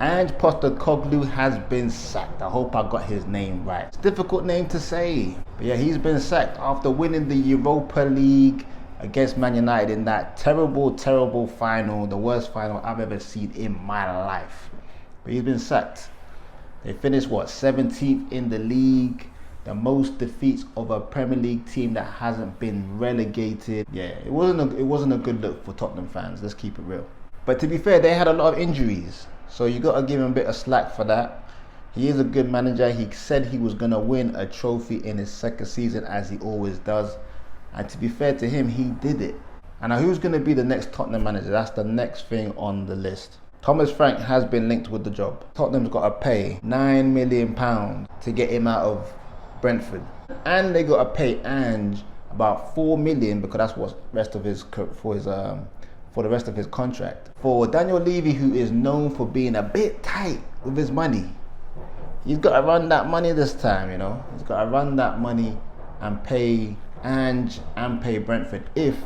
Ange Postecoglou has been sacked. I hope I got his name right. It's a difficult name to say. But yeah, he's been sacked after winning the Europa League against Man United in that terrible, terrible final. The worst final I've ever seen in my life. But he's been sacked. They finished, what, 17th in the league. The most defeats of a Premier League team that hasn't been relegated. Yeah, it wasn't a good look for Tottenham fans. Let's keep it real. But to be fair, they had a lot of injuries. So you got to give him a bit of slack for that. He is a good manager. He said he was going to win a trophy in his second season, as he always does. And to be fair to him, he did it. And now who's going to be the next Tottenham manager? That's the next thing on the list. Thomas Frank has been linked with the job. Tottenham's got to pay £9 million to get him out of Brentford. And they got to pay Ange about $4 million, because that's what for the rest of his contract. For Daniel Levy, who is known for being a bit tight with his money, he's got to run that money this time, you know. He's got to run that money and pay Ange and pay Brentford if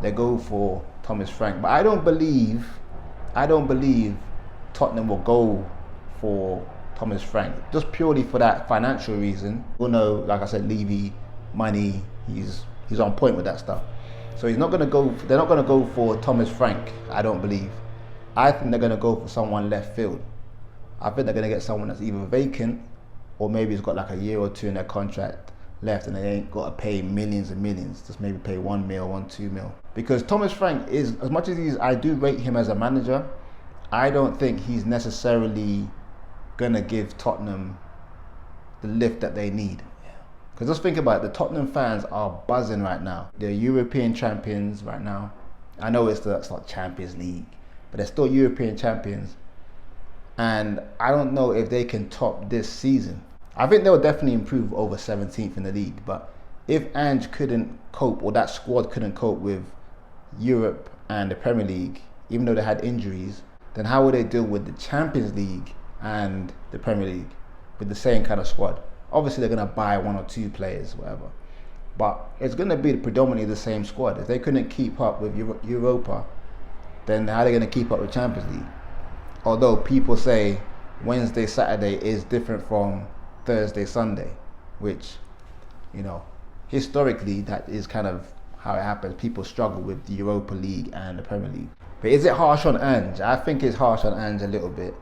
they go for Thomas Frank. But I don't believe Tottenham will go for Thomas Frank, just purely for that financial reason. You know, like I said, Levy, money, he's on point with that stuff. So they're not going to go for Thomas Frank, I don't believe. I think they're going to go for someone left field. I think they're going to get someone that's either vacant, or maybe has got like a year or two in their contract left and they ain't got to pay millions and millions. Just maybe pay $1 million, $2 million. Because Thomas Frank is, as much as I do rate him as a manager, I don't think he's necessarily going to give Tottenham the lift that they need. Because just think about it, the Tottenham fans are buzzing right now. They're European champions right now. I know it's not Champions League, but they're still European champions. And I don't know if they can top this season. I think they'll definitely improve over 17th in the league. But if Ange couldn't cope, or that squad couldn't cope with Europe and the Premier League, even though they had injuries, then how would they deal with the Champions League and the Premier League with the same kind of squad? Obviously, they're going to buy one or two players, whatever. But it's going to be predominantly the same squad. If they couldn't keep up with Europa, then how are they going to keep up with Champions League? Although people say Wednesday, Saturday is different from Thursday, Sunday, which, you know, historically, that is kind of how it happens. People struggle with the Europa League and the Premier League. But is it harsh on Ange? I think it's harsh on Ange a little bit.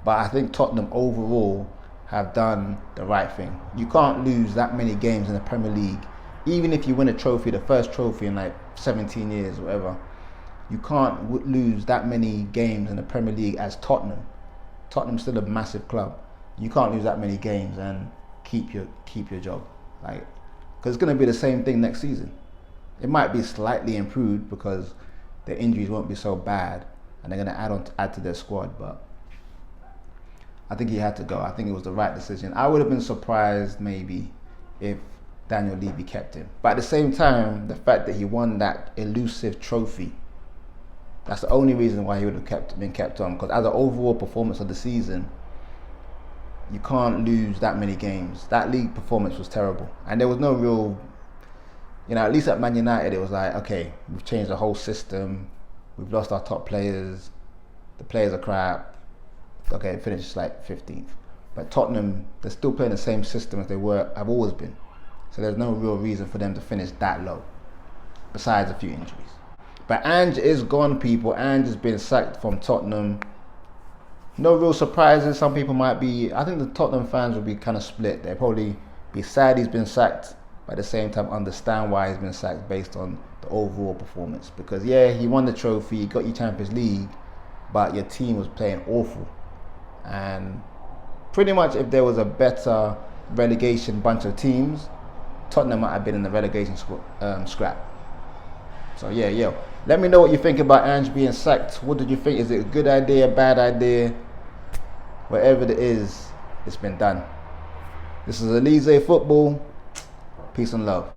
But I think Tottenham overall have done the right thing. You can't lose that many games in the Premier League. Even if you win a trophy, the first trophy in like 17 years or whatever, you can't lose that many games in the Premier League as Tottenham. Tottenham's still a massive club. You can't lose that many games and keep your job. Like, because it's going to be the same thing next season. It might be slightly improved because the injuries won't be so bad and they're going to add to their squad, but I think he had to go. I think it was the right decision. I would have been surprised maybe if Daniel Levy kept him. But at the same time, the fact that he won that elusive trophy, that's the only reason why he would have been kept on. Because as an overall performance of the season, you can't lose that many games. That league performance was terrible. And there was no real, you know, at least at Man United, it was like, okay, we've changed the whole system. We've lost our top players. The players are crap. Okay, it finished like 15th. But Tottenham, they're still playing the same system as they have always been. So there's no real reason for them to finish that low, besides a few injuries. But Ange is gone, people. Ange has been sacked from Tottenham. No real surprises. Some people might be, I think the Tottenham fans will be kind of split. They'll probably be sad he's been sacked, but at the same time understand why he's been sacked based on the overall performance. Because yeah, he won the trophy, he got you Champions League, but your team was playing awful. And pretty much if there was a better relegation bunch of teams, Tottenham might have been in the relegation scrap. So yeah, let me know what you think about Ange being sacked. What did you think? Is it a good idea, bad idea? Whatever it is, it's been done. This is Oleezeh Football. Peace and love.